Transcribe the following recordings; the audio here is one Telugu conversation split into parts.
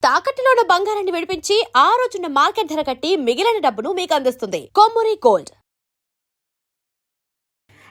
తాకట్టులో ఉన్న బంగారాన్ని విడిపించి ఆ రోజున్న మార్కెట్ ధర కట్టి మిగిలిన డబ్బును మీకు అందిస్తుంది కొమ్మూరి గోల్డ్.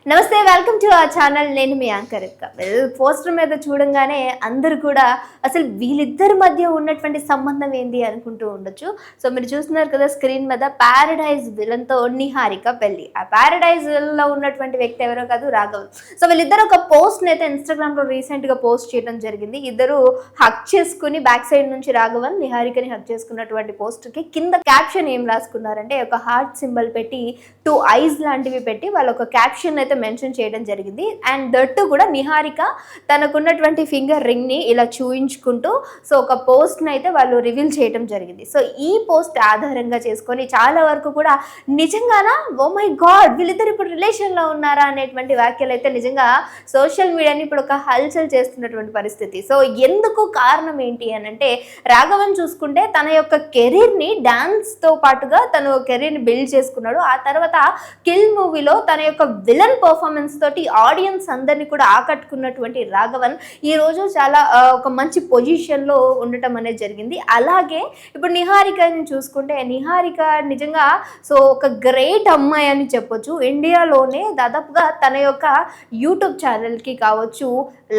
నమస్తే, వెల్కమ్ టు అవర్ ఛానల్. నేను మీ యాంకర్ ఇక్క. పోస్టర్ మీద చూడంగానే అందరూ కూడా అసలు వీళ్ళిద్దరి మధ్య ఉన్నటువంటి సంబంధం ఏంది అనుకుంటూ ఉండొచ్చు. సో మీరు చూస్తున్నారు కదా స్క్రీన్ మీద, ప్యారడైజ్ విలన్తో నిహారిక పెళ్లి. ఆ ప్యారడైజ్ విలన్లో ఉన్నటువంటి వ్యక్తి ఎవరో కాదు, రాఘవన్. సో వీళ్ళిద్దరు ఒక పోస్ట్ని అయితే ఇన్స్టాగ్రామ్లో రీసెంట్గా పోస్ట్ చేయడం జరిగింది. ఇద్దరు హక్ చేసుకుని బ్యాక్ సైడ్ నుంచి రాఘవన్ నిహారికని హక్ చేసుకున్నటువంటి పోస్ట్కి కింద క్యాప్షన్ ఏం రాసుకున్నారంటే, ఒక హార్ట్ సింబల్ పెట్టి 2 ఐస్ లాంటివి పెట్టి వాళ్ళు ఒక క్యాప్షన్ అయితే మెన్షన్ చేయడం జరిగింది. అండ్ దట్టు కూడా నిహారిక తనకున్నటువంటి ఫింగర్ రింగ్ ని ఇలా చూయించుకుంటూ సో ఒక పోస్ట్ ని అయితే వాళ్ళు రివీల్ చేయడం జరిగింది. సో ఈ పోస్ట్ ఆధారంగా చేసుకొని చాలా వరకు కూడా నిజంగానా, ఓ మై గాడ్ వీళ్ళిద్దరు ఇప్పుడు రిలేషన్ లో ఉన్నారా అనేటువంటి వ్యాఖ్యలు అయితే నిజంగా సోషల్ మీడియాని ఇప్పుడు ఒక హల్చల్ చేస్తున్నటువంటి పరిస్థితి. సో ఎందుకు కారణం ఏంటి అని అంటే, రాఘవన్ చూసుకుంటే తన యొక్క కెరీర్ ని డాన్స్ తో పాటుగా తను కెరీర్ ని బిల్డ్ చేసుకున్నాడు. ఆ తర్వాత కిల్ మూవీలో తన యొక్క విలన్ పర్ఫార్మెన్స్ తోటి ఆడియన్స్ అందరినీ కూడా ఆకట్టుకున్నటువంటి రాఘవన్ ఈ రోజు చాలా ఒక మంచి పొజిషన్లో ఉండటం అనేది జరిగింది. అలాగే ఇప్పుడు నిహారికని చూసుకుంటే, నిహారిక నిజంగా సో ఒక గ్రేట్ అమ్మాయి అని చెప్పొచ్చు. ఇండియాలోనే దాదాపుగా తన యొక్క యూట్యూబ్ ఛానల్కి కావచ్చు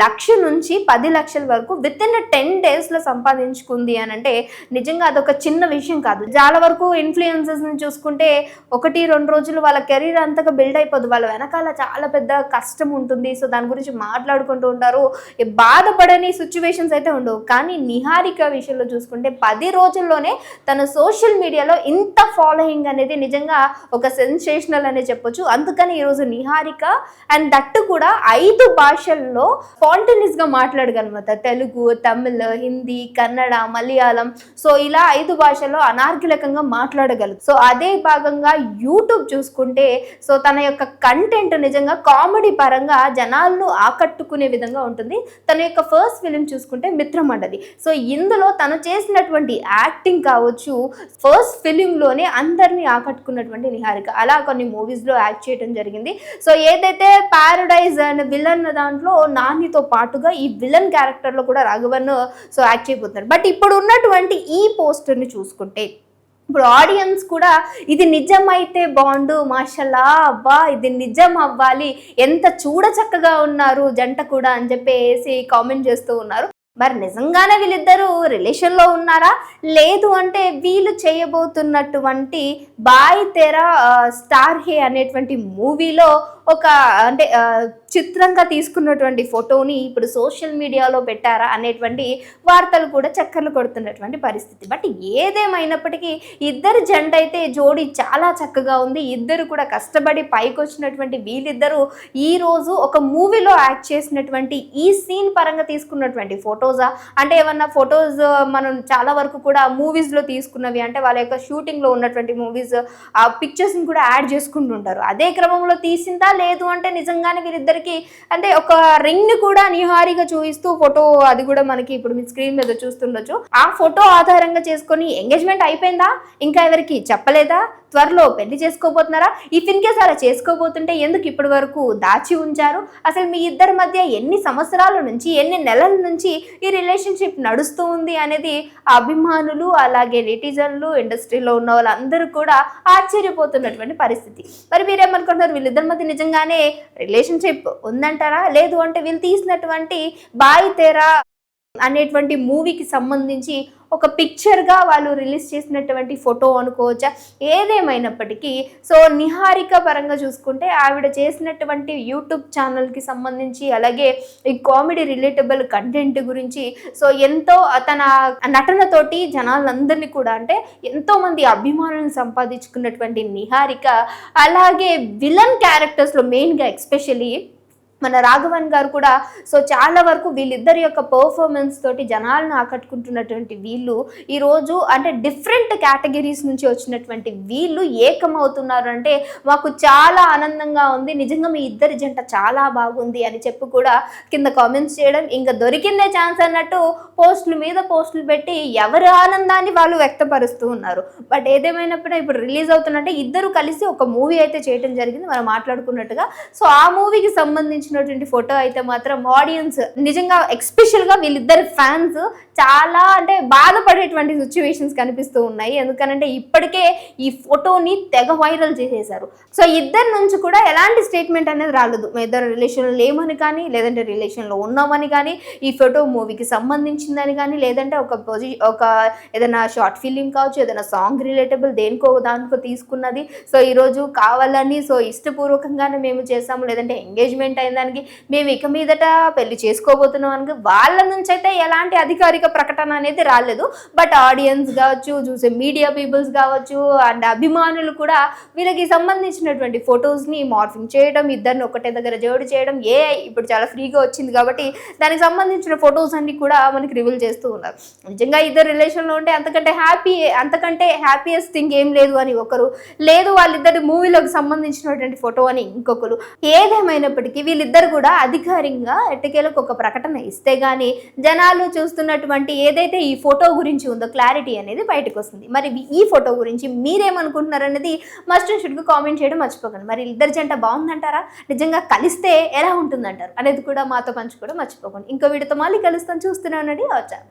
1,00,000 నుంచి 10 లక్షల వరకు విత్ ఇన్ 10 డేస్లో సంపాదించుకుంది అని అంటే నిజంగా అదొక చిన్న విషయం కాదు. చాలా వరకు ఇన్ఫ్లుయెన్సర్స్ని చూసుకుంటే 1-2 రోజులు వాళ్ళ కెరీర్ అంతగా బిల్డ్ అయిపోదు, వాళ్ళ వెనకాల చాలా పెద్ద కష్టం ఉంటుంది. సో దాని గురించి మాట్లాడుకుంటూ ఉంటారు, బాధపడని సిచ్యువేషన్స్ అయితే ఉండవు. కానీ నిహారిక విషయంలో చూసుకుంటే 10 రోజుల్లోనే తన సోషల్ మీడియాలో ఇంత ఫాలోయింగ్ అనేది నిజంగా ఒక సెన్సేషనల్ అనే చెప్పొచ్చు. అందుకని ఈరోజు నిహారిక అండ్ దట్టు కూడా 5 భాషల్లో స్పాంటేనియస్ గా మాట్లాడగలమాట. తెలుగు, తమిళ్, హిందీ, కన్నడ, మలయాళం, సో ఇలా 5 భాషల్లో అనార్గళకంగా మాట్లాడగలదు. సో అదే భాగంగా యూట్యూబ్ చూసుకుంటే సో తన యొక్క కంటెంట్ నిజంగా కామెడీ పరంగా జనాలను ఆకట్టుకునే విధంగా ఉంటుంది. తన యొక్క ఫస్ట్ ఫిలిం చూసుకుంటే మిత్రమండలి. సో ఇందులో తను చేసినటువంటి యాక్టింగ్ కావచ్చు, ఫస్ట్ ఫిలింలోనే అందరినీ ఆకట్టుకున్నటువంటి నిహారిక. అలా కొన్ని మూవీస్లో యాక్ట్ చేయడం జరిగింది. సో ఏదైతే ప్యారడైజ్ అండ్ విలన్ దాంట్లో నానితో పాటుగా ఈ విలన్ క్యారెక్టర్లో కూడా రాఘవన్ సో యాక్ట్ చేయబోతున్నారు. బట్ ఇప్పుడు ఉన్నటువంటి ఈ పోస్టర్ని చూసుకుంటే ఇప్పుడు ఆడియన్స్ కూడా ఇది నిజమైతే బాగుండు, మాషల్లా అబ్బా ఇది నిజం అవ్వాలి, ఎంత చూడచక్కగా ఉన్నారు జంట కూడా అని చెప్పేసి కామెంట్ చేస్తూ ఉన్నారు. మరి నిజంగానే వీళ్ళిద్దరూ రిలేషన్లో ఉన్నారా, లేదు అంటే వీళ్ళు చేయబోతున్నటువంటి బాయ్ తెరా స్టార్ హే అనేటువంటి మూవీలో ఒక అంటే చిత్రంగా తీసుకున్నటువంటి ఫోటోని ఇప్పుడు సోషల్ మీడియాలో పెట్టారా అనేటువంటి వార్తలు కూడా చక్కర్లు కొడుతున్నటువంటి పరిస్థితి. బట్ ఏదేమైనప్పటికీ ఇద్దరు జంట అయితే జోడీ చాలా చక్కగా ఉంది. ఇద్దరు కూడా కష్టపడి పైకి వచ్చినటువంటి వీళ్ళిద్దరూ ఈరోజు ఒక మూవీలో యాక్ట్ చేసినటువంటి ఈ సీన్ పరంగా తీసుకున్నటువంటి ఫోటోసా అంటే ఏమన్నా ఫొటోస్ మనం చాలా వరకు కూడా మూవీస్లో తీసుకున్నవి అంటే వాళ్ళ యొక్క షూటింగ్లో ఉన్నటువంటి మూవీస్ ఆ పిక్చర్స్ని కూడా యాడ్ చేసుకుంటుంటారు. అదే క్రమంలో తీసిందా, లేదు అంటే నిజంగానే వీరిద్దరికి అంటే ఒక రింగ్ ని కూడా నిహారిగా చూపిస్తూ ఫోటో, అది కూడా మనకి ఇప్పుడు మీ స్క్రీన్ మీద చూస్తుండొచ్చు. ఆ ఫోటో ఆధారంగా చేసుకొని ఎంగేజ్మెంట్ అయిపోయిందా, ఇంకా ఎవరికి చెప్పలేదా, త్వరలో పెళ్లి చేసుకోబోతున్నారా, ఇఫ్ ఇన్ కేస్ అలా చేసుకోబోతుంటే ఎందుకు ఇప్పటి వరకు దాచి ఉంచారు, అసలు మీ ఇద్దరి మధ్య ఎన్ని సంవత్సరాల నుంచి ఎన్ని నెలల నుంచి ఈ రిలేషన్షిప్ నడుస్తూ ఉంది అనేది అభిమానులు అలాగే నెటిజన్లు ఇండస్ట్రీలో ఉన్న వాళ్ళందరూ కూడా ఆశ్చర్యపోతున్నటువంటి పరిస్థితి. మరి మీరేమనుకుంటున్నారు, వీళ్ళిద్దరి మధ్య నిజంగానే రిలేషన్షిప్ ఉందంటారా, లేదు అంటే వీళ్ళు తీసినటువంటి బాయ్ తెరా అనేటువంటి మూవీకి సంబంధించి ఒక పిక్చర్గా వాళ్ళు రిలీజ్ చేసినటువంటి ఫోటో అనుకోవచ్చా? ఏదేమైనప్పటికీ సో నిహారిక పరంగా చూసుకుంటే ఆవిడ చేసినటువంటి యూట్యూబ్ ఛానల్కి సంబంధించి అలాగే ఈ కామెడీ రిలేటబుల్ కంటెంట్ గురించి సో ఎంతో తన నటనతోటి జనాలందరినీ కూడా అంటే ఎంతోమంది అభిమానులను సంపాదించుకున్నటువంటి నిహారిక అలాగే విలన్ క్యారెక్టర్స్లో మెయిన్గా ఎస్పెషల్లీ మన రాఘవన్ గారు కూడా సో చాలా వరకు వీళ్ళిద్దరి యొక్క పర్ఫార్మెన్స్ తోటి జనాలను ఆకట్టుకుంటున్నటువంటి వీళ్ళు ఈరోజు అంటే డిఫరెంట్ కేటగిరీస్ నుంచి వచ్చినటువంటి వీళ్ళు ఏకమవుతున్నారు అంటే మాకు చాలా ఆనందంగా ఉంది, నిజంగా మీ ఇద్దరి జంట చాలా బాగుంది అని చెప్పి కూడా కింద కామెంట్స్ చేయడం, ఇంకా దొరికిందే ఛాన్స్ అన్నట్టు పోస్టుల మీద పోస్టులు పెట్టి ఎవరి ఆనందాన్ని వాళ్ళు వ్యక్తపరుస్తూ ఉన్నారు. బట్ ఏదేమైనప్పుడు ఇప్పుడు రిలీజ్ అవుతున్నట్టే ఇద్దరు కలిసి ఒక మూవీ అయితే చేయడం జరిగింది మనం మాట్లాడుకున్నట్టుగా. సో ఆ మూవీకి సంబంధించి ఫోటో అయితే మాత్రం ఆడియన్స్ నిజంగా ఎస్పెషల్ గా వీళ్ళిద్దరు ఫ్యాన్స్ చాలా అంటే బాధపడేటువంటి సిచ్యువేషన్స్ కనిపిస్తూ ఉన్నాయి. ఎందుకనంటే ఇప్పటికే ఈ ఫోటోని తెగ వైరల్ చేసేశారు. సో ఇద్దరి నుంచి కూడా ఎలాంటి స్టేట్మెంట్ అనేది రాలేదు. మీ ఇద్దరు రిలేషన్లో లేమని కానీ, లేదంటే రిలేషన్లో ఉన్నామని కానీ, ఈ ఫోటో మూవీకి సంబంధించిందని కానీ, లేదంటే ఒక ఏదైనా షార్ట్ ఫిలిం కావచ్చు, ఏదైనా సాంగ్ రిలేటబుల్ దానికో తీసుకున్నది. సో ఈరోజు కావాలని ఇష్టపూర్వకంగానే మేము చేసాము, లేదంటే ఎంగేజ్మెంట్ అయిన దానికి మేము ఇక మీదట పెళ్లి చేసుకోబోతున్నాం అని వాళ్ళ నుంచి అయితే ఎలాంటి అధికారిక ప్రకటన అనేది రాలేదు. బట్ ఆడియన్స్ కావచ్చు, చూసే మీడియా పీపుల్స్ కావచ్చు అండ్ అభిమానులు కూడా వీళ్ళకి సంబంధించినటువంటి ఫొటోస్ని మార్ఫింగ్ చేయడం, ఇద్దరిని ఒకటే దగ్గర జోడి చేయడం, ఇప్పుడు చాలా ఫ్రీగా వచ్చింది కాబట్టి దానికి సంబంధించిన ఫొటోస్ అన్ని కూడా మనకి రివీల్ చేస్తూ ఉన్నారు. నిజంగా ఇద్దరు రిలేషన్లో ఉంటే అంతకంటే హ్యాపీయెస్ట్ థింగ్ ఏం లేదు అని ఒకరు, లేదు వాళ్ళిద్దరి మూవీలోకి సంబంధించినటువంటి ఫోటో అని ఇంకొకరు. ఏదేమైనప్పటికీ వీళ్ళిద్దరు కూడా అధికారికంగా ఎట్టకేలకు ఒక ప్రకటన ఇస్తే గానీ జనాలు చూస్తున్నటువంటి ఏదైతే ఈ ఫోటో గురించి ఉందో క్లారిటీ అనేది బయటకు వస్తుంది. మరి ఈ ఫోటో గురించి మీరేమనుకుంటున్నారు అనేది మస్ట్ అండ్ షుడ్గా కామెంట్ చేయడం మర్చిపోకండి. మరి ఇద్దరు జంట బాగుందంటారా? నిజంగా కలిస్తే ఎలా ఉంటుందంటారు అనేది కూడా మాతో పంచుకోవడం మర్చిపోకండి. ఇంకో వీడియోతో మళ్ళీ కలుస్తాను. చూస్తూనే ఉండండి. వచ్చాను.